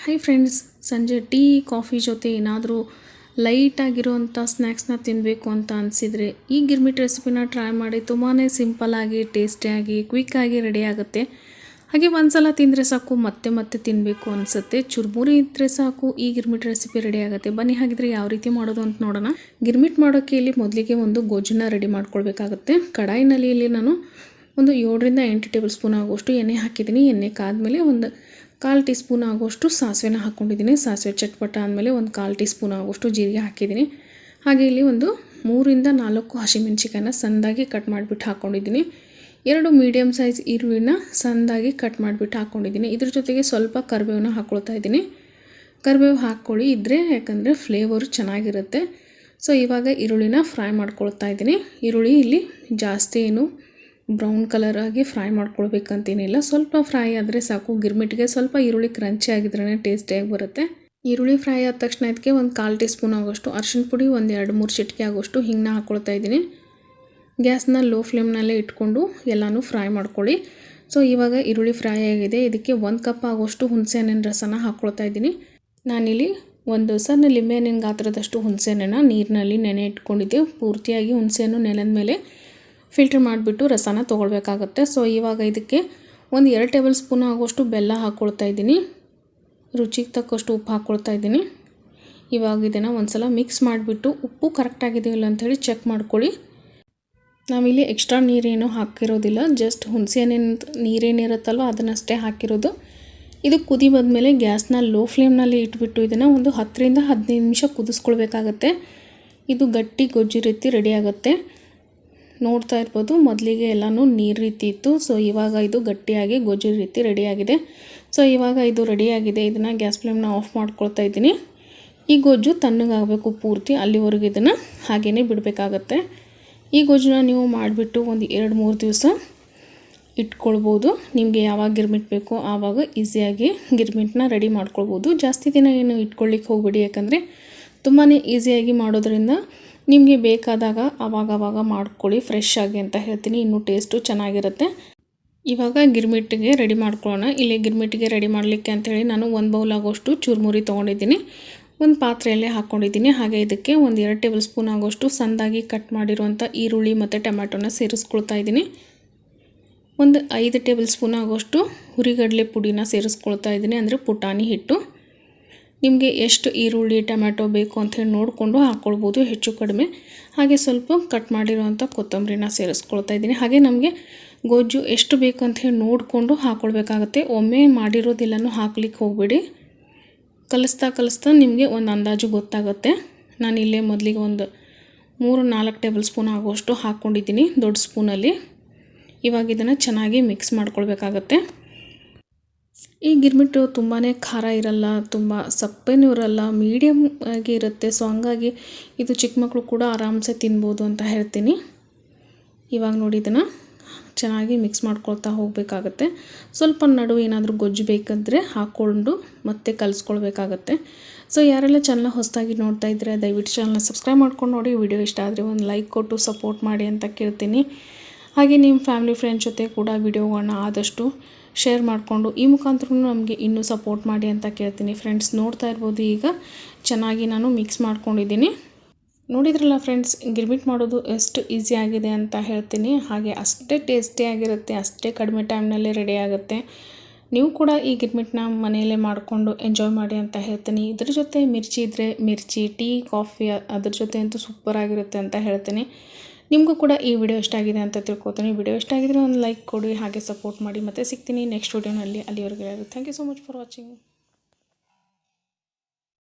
Hi friends, ಸಂಜೆ tea coffee ಜೊತೆ ಏನಾದರೂ ಲೈಟಾಗಿರೋವಂಥ ಸ್ನ್ಯಾಕ್ಸ್ನ ತಿನ್ನಬೇಕು ಅಂತ ಅನಿಸಿದರೆ ಈ ಗಿರ್ಮಿಟ್ ರೆಸಿಪಿನ ಟ್ರೈ ಮಾಡಿ. ತುಂಬಾ ಸಿಂಪಲ್ಲಾಗಿ ಟೇಸ್ಟಿಯಾಗಿ ಕ್ವಿಕ್ಕಾಗಿ ರೆಡಿ ಆಗುತ್ತೆ. ಹಾಗೆ ಒಂದು ಸಲ ತಿಂದರೆ ಸಾಕು ಮತ್ತೆ ಮತ್ತೆ ತಿನ್ನಬೇಕು ಅನಿಸುತ್ತೆ. ಚುರುಮುರಿ ಇದ್ದರೆ ಸಾಕು ಈ ಗಿರ್ಮಿಟ್ ರೆಸಿಪಿ ರೆಡಿ ಆಗುತ್ತೆ. ಬನ್ನಿ ಹಾಗಿದ್ರೆ ಯಾವ ರೀತಿ ಮಾಡೋದು ಅಂತ ನೋಡೋಣ. ಗಿರ್ಮಿಟ್ ಮಾಡೋಕ್ಕೆ ಇಲ್ಲಿ ಮೊದಲಿಗೆ ಒಂದು ಗೊಜ್ಜನ್ನ ರೆಡಿ ಮಾಡ್ಕೊಳ್ಬೇಕಾಗುತ್ತೆ. ಕಡಾಯಿನಲ್ಲಿ ಇಲ್ಲಿ ನಾನು ಒಂದು 7ರಿಂದ 8 ಟೇಬಲ್ ಸ್ಪೂನ್ ಆಗುವಷ್ಟು ಎಣ್ಣೆ ಹಾಕಿದ್ದೀನಿ. ಎಣ್ಣೆ ಕಾದ್ಮೇಲೆ ಒಂದು 1/4 ಟೀ ಸ್ಪೂನ್ ಆಗುವಷ್ಟು ಸಾಸಿವೆನ ಹಾಕ್ಕೊಂಡಿದ್ದೀನಿ. ಸಾಸಿವೆ ಚಟ್ಪಟ ಆದಮೇಲೆ ಒಂದು 1/4 ಟೀ ಸ್ಪೂನ್ ಆಗುವಷ್ಟು ಜೀರಿಗೆ ಹಾಕಿದ್ದೀನಿ. ಹಾಗೆ ಇಲ್ಲಿ ಒಂದು 3ರಿಂದ 4 ಹಸಿಮೆಣಸಿಕಾಯನ್ನ ಸಣ್ಣದಾಗಿ ಕಟ್ ಮಾಡಿಬಿಟ್ಟು ಹಾಕ್ಕೊಂಡಿದ್ದೀನಿ. 2 ಮೀಡಿಯಮ್ ಸೈಜ್ ಈರುಳ್ಳಿನ ಸಣ್ಣದಾಗಿ ಕಟ್ ಮಾಡಿಬಿಟ್ಟು ಹಾಕ್ಕೊಂಡಿದ್ದೀನಿ. ಇದ್ರ ಜೊತೆಗೆ ಸ್ವಲ್ಪ ಕರಿಬೇವನ್ನ ಹಾಕ್ಕೊಳ್ತಾ ಇದ್ದೀನಿ. ಕರಿಬೇವು ಹಾಕ್ಕೊಳ್ಳಿ ಇದ್ದರೆ, ಯಾಕಂದರೆ ಫ್ಲೇವರು ಚೆನ್ನಾಗಿರುತ್ತೆ. ಸೊ ಇವಾಗ ಈರುಳ್ಳಿನ ಫ್ರೈ ಮಾಡ್ಕೊಳ್ತಾ ಇದ್ದೀನಿ. ಈರುಳ್ಳಿ ಇಲ್ಲಿ ಜಾಸ್ತಿ ಏನು ಬ್ರೌನ್ ಕಲರ್ ಆಗಿ ಫ್ರೈ ಮಾಡ್ಕೊಳ್ಬೇಕಂತೇನಿಲ್ಲ, ಸ್ವಲ್ಪ ಫ್ರೈ ಆದರೆ ಸಾಕು. ಗಿರ್ಮಿಟ್ಗೆ ಸ್ವಲ್ಪ ಈರುಳ್ಳಿ ಕ್ರಂಚಿ ಆಗಿದ್ರೇ ಟೇಸ್ಟಿಯಾಗಿ ಬರುತ್ತೆ. ಈರುಳ್ಳಿ ಫ್ರೈ ಆದ ತಕ್ಷಣ ಇದಕ್ಕೆ ಒಂದು 1/4 ಟೀ ಸ್ಪೂನ್ ಆಗೋಷ್ಟು ಅರಿಶಿನ ಪುಡಿ, ಒಂದು 2-3 ಚಿಟಿಕೆ ಆಗೋಷ್ಟು ಹಿಂಗನ್ನ ಹಾಕ್ಕೊಳ್ತಾ ಇದ್ದೀನಿ. ಗ್ಯಾಸ್ನ ಲೋ ಫ್ಲೇಮ್ನಲ್ಲೇ ಇಟ್ಕೊಂಡು ಎಲ್ಲನೂ ಫ್ರೈ ಮಾಡ್ಕೊಳ್ಳಿ. ಸೊ ಇವಾಗ ಈರುಳ್ಳಿ ಫ್ರೈ ಆಗಿದೆ. ಇದಕ್ಕೆ 1 ಕಪ್ ಆಗೋಷ್ಟು ಹುಣಸೆಹಣ್ಣಿನ ರಸನ ಹಾಕ್ಕೊಳ್ತಾ ಇದ್ದೀನಿ. ನಾನಿಲ್ಲಿ ಒಂದು ಸಣ್ಣ ಲಿಂಬೆಹಣ್ಣಿನ ಗಾತ್ರದಷ್ಟು ಹುಣಸೆಹಣ್ಣನ್ನು ನೀರಿನಲ್ಲಿ ನೆನೆ ಇಟ್ಕೊಂಡಿದ್ದೆ. ಪೂರ್ತಿಯಾಗಿ ಹುಣಸೆಹಣ್ಣು ನೆನೆದ ಮೇಲೆ ಫಿಲ್ಟರ್ ಮಾಡಿಬಿಟ್ಟು ರಸನ ತೊಗೊಳ್ಬೇಕಾಗತ್ತೆ. ಸೊ ಇವಾಗ ಇದಕ್ಕೆ ಒಂದು 2 ಟೇಬಲ್ ಸ್ಪೂನ್ ಆಗೋಷ್ಟು ಬೆಲ್ಲ ಹಾಕ್ಕೊಳ್ತಾ ಇದ್ದೀನಿ. ರುಚಿಗೆ ತಕ್ಕಷ್ಟು ಉಪ್ಪು ಹಾಕ್ಕೊಳ್ತಾ ಇದ್ದೀನಿ. ಇವಾಗ ಇದನ್ನು ಒಂದು ಸಲ ಮಿಕ್ಸ್ ಮಾಡಿಬಿಟ್ಟು ಉಪ್ಪು ಕರೆಕ್ಟಾಗಿದೆಯಲ್ಲ ಅಂಥೇಳಿ ಚೆಕ್ ಮಾಡ್ಕೊಳ್ಳಿ. ನಾವಿಲ್ಲಿ ಎಕ್ಸ್ಟ್ರಾ ನೀರೇನು ಹಾಕಿರೋದಿಲ್ಲ, ಜಸ್ಟ್ ಹುಣಸೆಹಣ್ಣಿನ ನೀರೇನಿರುತ್ತಲ್ವ ಅದನ್ನಷ್ಟೇ ಹಾಕಿರೋದು. ಇದು ಕುದಿ ಬಂದಮೇಲೆ ಗ್ಯಾಸ್ನ ಲೋ ಫ್ಲೇಮ್ನಲ್ಲಿ ಇಟ್ಬಿಟ್ಟು ಇದನ್ನು ಒಂದು 10ರಿಂದ 15 ನಿಮಿಷ ಕುದಿಸ್ಕೊಳ್ಬೇಕಾಗತ್ತೆ. ಇದು ಗಟ್ಟಿ ಗೊಜ್ಜು ರೀತಿ ರೆಡಿ ಆಗುತ್ತೆ. ನೋಡ್ತಾ ಇರ್ಬೋದು, ಮೊದಲಿಗೆ ಎಲ್ಲನೂ ನೀರು ರೀತಿ ಇತ್ತು. ಸೊ ಇವಾಗ ಇದು ಗಟ್ಟಿಯಾಗಿ ಗೊಜ್ಜು ರೀತಿ ರೆಡಿಯಾಗಿದೆ. ಸೊ ಇವಾಗ ಇದು ರೆಡಿಯಾಗಿದೆ. ಇದನ್ನು ಗ್ಯಾಸ್ ಫ್ಲೇಮ್ನ ಆಫ್ ಮಾಡ್ಕೊಳ್ತಾ ಇದ್ದೀನಿ. ಈ ಗೊಜ್ಜು ತಣ್ಣಗಾಗಬೇಕು ಪೂರ್ತಿ, ಅಲ್ಲಿವರೆಗೂ ಇದನ್ನು ಹಾಗೇ ಬಿಡಬೇಕಾಗತ್ತೆ. ಈ ಗೊಜ್ಜನ್ನ ನೀವು ಮಾಡಿಬಿಟ್ಟು ಒಂದು 2-3 ದಿವಸ ಇಟ್ಕೊಳ್ಬೋದು. ನಿಮಗೆ ಯಾವಾಗ ಗಿರ್ಮಿಟ್ ಬೇಕೋ ಆವಾಗ ಈಸಿಯಾಗಿ ಗಿರ್ಮಿಟ್ನ ರೆಡಿ ಮಾಡ್ಕೊಳ್ಬೋದು. ಜಾಸ್ತಿ ದಿನ ಏನು ಇಟ್ಕೊಳ್ಳಿಕ್ಕೆ ಹೋಗ್ಬೇಡಿ, ಯಾಕಂದರೆ ತುಂಬಾ ಈಸಿಯಾಗಿ ಮಾಡೋದ್ರಿಂದ ನಿಮಗೆ ಬೇಕಾದಾಗ ಆವಾಗವಾಗ ಮಾಡ್ಕೊಳ್ಳಿ ಫ್ರೆಶ್ ಆಗಿ ಅಂತ ಹೇಳ್ತೀನಿ. ಇನ್ನೂ ಟೇಸ್ಟು ಚೆನ್ನಾಗಿರುತ್ತೆ. ಇವಾಗ ಗಿರ್ಮಿಟ್ಟಿಗೆ ರೆಡಿ ಮಾಡ್ಕೊಳ್ಳೋಣ. ಇಲ್ಲಿ ಗಿರ್ಮಿಟ್ಟಿಗೆ ರೆಡಿ ಮಾಡಲಿಕ್ಕೆ ಅಂಥೇಳಿ ನಾನು 1 ಬೌಲ್ ಆಗೋಷ್ಟು ಚುರುಮುರಿ ತೊಗೊಂಡಿದ್ದೀನಿ. ಒಂದು ಪಾತ್ರೆಯಲ್ಲೇ ಹಾಕ್ಕೊಂಡಿದ್ದೀನಿ. ಹಾಗೆ ಇದಕ್ಕೆ ಒಂದು 2 ಟೇಬಲ್ ಸ್ಪೂನ್ ಆಗೋಷ್ಟು ಸಣ್ಣದಾಗಿ ಕಟ್ ಮಾಡಿರುವಂಥ ಈರುಳ್ಳಿ ಮತ್ತು ಟೊಮ್ಯಾಟೊನ ಸೇರಿಸ್ಕೊಳ್ತಾ ಇದ್ದೀನಿ. ಒಂದು 5 ಟೇಬಲ್ ಸ್ಪೂನ್ ಆಗೋಷ್ಟು ಹುರಿಗಡಲೆ ಪುಡಿನ ಸೇರಿಸ್ಕೊಳ್ತಾ ಇದ್ದೀನಿ, ಅಂದರೆ ಪುಟಾಣಿ ಹಿಟ್ಟು. ನಿಮಗೆ ಎಷ್ಟು ಈರುಳ್ಳಿ ಟೊಮ್ಯಾಟೊ ಬೇಕು ಅಂಥೇಳಿ ನೋಡಿಕೊಂಡು ಹಾಕ್ಕೊಳ್ಬೋದು, ಹೆಚ್ಚು ಕಡಿಮೆ. ಹಾಗೆ ಸ್ವಲ್ಪ ಕಟ್ ಮಾಡಿರುವಂಥ ಕೊತ್ತಂಬರಿನ ಸೇರಿಸ್ಕೊಳ್ತಾ ಇದ್ದೀನಿ. ಹಾಗೆ ನಮಗೆ ಗೊಜ್ಜು ಎಷ್ಟು ಬೇಕು ಅಂಥೇಳಿ ನೋಡಿಕೊಂಡು ಹಾಕ್ಕೊಳ್ಬೇಕಾಗತ್ತೆ. ಒಮ್ಮೆ ಮಾಡಿರೋದೆಲ್ಲನೂ ಹಾಕ್ಲಿಕ್ಕೆ ಹೋಗಬೇಡಿ. ಕಲಿಸ್ತಾ ನಿಮಗೆ ಒಂದು ಅಂದಾಜು ಗೊತ್ತಾಗುತ್ತೆ. ನಾನಿಲ್ಲೇ ಮೊದಲಿಗೆ ಒಂದು 3-4 ಟೇಬಲ್ ಸ್ಪೂನ್ ಆಗುವಷ್ಟು ಹಾಕ್ಕೊಂಡಿದ್ದೀನಿ ದೊಡ್ಡ ಸ್ಪೂನಲ್ಲಿ. ಇವಾಗ ಇದನ್ನು ಚೆನ್ನಾಗಿ ಮಿಕ್ಸ್ ಮಾಡ್ಕೊಳ್ಬೇಕಾಗತ್ತೆ. ಈ ಗಿರ್ಮಿಟ್ಟು ತುಂಬಾ ಖಾರ ಇರಲ್ಲ, ತುಂಬ ಸಪ್ಪೆನೂ ಇರಲ್ಲ, ಮೀಡಿಯಮ್ ಆಗಿ ಇರುತ್ತೆ. ಸೊ ಹಂಗಾಗಿ ಇದು ಚಿಕ್ಕ ಮಕ್ಕಳು ಕೂಡ ಆರಾಮ್ಸೆ ತಿನ್ಬೋದು ಅಂತ ಹೇಳ್ತೀನಿ. ಇವಾಗ ನೋಡಿ ಇದನ್ನು ಚೆನ್ನಾಗಿ ಮಿಕ್ಸ್ ಮಾಡ್ಕೊಳ್ತಾ ಹೋಗಬೇಕಾಗತ್ತೆ. ಸ್ವಲ್ಪ ನಡುವೆ ಏನಾದರೂ ಗೊಜ್ಜು ಬೇಕಂದರೆ ಹಾಕ್ಕೊಂಡು ಮತ್ತೆ ಕಲಿಸ್ಕೊಳ್ಬೇಕಾಗತ್ತೆ. ಸೊ ಯಾರೆಲ್ಲ ಚಾನಲ್ನ ಹೊಸದಾಗಿ ನೋಡ್ತಾ ಇದ್ದರೆ ದಯವಿಟ್ಟು ಚಾನಲ್ನ ಸಬ್ಸ್ಕ್ರೈಬ್ ಮಾಡ್ಕೊಂಡು ನೋಡಿ. ವಿಡಿಯೋ ಇಷ್ಟ ಆದರೆ ಒಂದು ಲೈಕ್ ಕೊಟ್ಟು ಸಪೋರ್ಟ್ ಮಾಡಿ ಅಂತ ಕೇಳ್ತೀನಿ. ಹಾಗೆ ನಿಮ್ಮ ಫ್ಯಾಮಿಲಿ ಫ್ರೆಂಡ್ಸ್ ಜೊತೆ ಕೂಡ ವಿಡಿಯೋಗಳನ್ನ ಆದಷ್ಟು ಶೇರ್ ಮಾಡಿಕೊಂಡು ಈ ಮುಖಾಂತರ ನಮಗೆ ಇನ್ನೂ ಸಪೋರ್ಟ್ ಮಾಡಿ ಅಂತ ಕೇಳ್ತೀನಿ. ಫ್ರೆಂಡ್ಸ್ ನೋಡ್ತಾ ಇರ್ಬೋದು, ಈಗ ಚೆನ್ನಾಗಿ ನಾನು ಮಿಕ್ಸ್ ಮಾಡ್ಕೊಂಡಿದ್ದೀನಿ. ನೋಡಿದ್ರಲ್ಲ ಫ್ರೆಂಡ್ಸ್, ಗಿರ್ಮಿಟ್ ಮಾಡೋದು ಎಷ್ಟು ಈಸಿ ಆಗಿದೆ ಅಂತ ಹೇಳ್ತೀನಿ. ಹಾಗೆ ಅಷ್ಟೇ ಟೇಸ್ಟಿಯಾಗಿರುತ್ತೆ, ಅಷ್ಟೇ ಕಡಿಮೆ ಟೈಮ್ನಲ್ಲೇ ರೆಡಿ ಆಗುತ್ತೆ. ನೀವು ಕೂಡ ಈ ಗಿರ್ಮಿಟ್ನ ಮನೆಯಲ್ಲೇ ಮಾಡಿಕೊಂಡು ಎಂಜಾಯ್ ಮಾಡಿ ಅಂತ ಹೇಳ್ತೀನಿ. ಇದ್ರ ಜೊತೆ ಮಿರ್ಚಿ ಇದ್ದರೆ ಮಿರ್ಚಿ, ಟೀ, ಕಾಫಿ ಅದ್ರ ಜೊತೆ ಅಂತೂ ಸೂಪರಾಗಿರುತ್ತೆ ಅಂತ ಹೇಳ್ತೀನಿ. ನಿಮಗೂ ಕೂಡ ಈ ವಿಡಿಯೋ ಇಷ್ಟ ಆಗಿದೆ ಅಂತ ತಿಳ್ಕೊತೀನಿ. ವಿಡಿಯೋ ಇಷ್ಟ ಆಗಿದ್ರೆ ಒಂದು ಲೈಕ್ ಕೊಡಿ, ಹಾಗೆ ಸಪೋರ್ಟ್ ಮಾಡಿ. ಮತ್ತೆ ಸಿಗ್ತೀನಿ ನೆಕ್ಸ್ಟ್ ವಿಡಿಯೋನಲ್ಲಿ. ಅಲ್ಲಿವರೆಗೆ thank you so much for watching.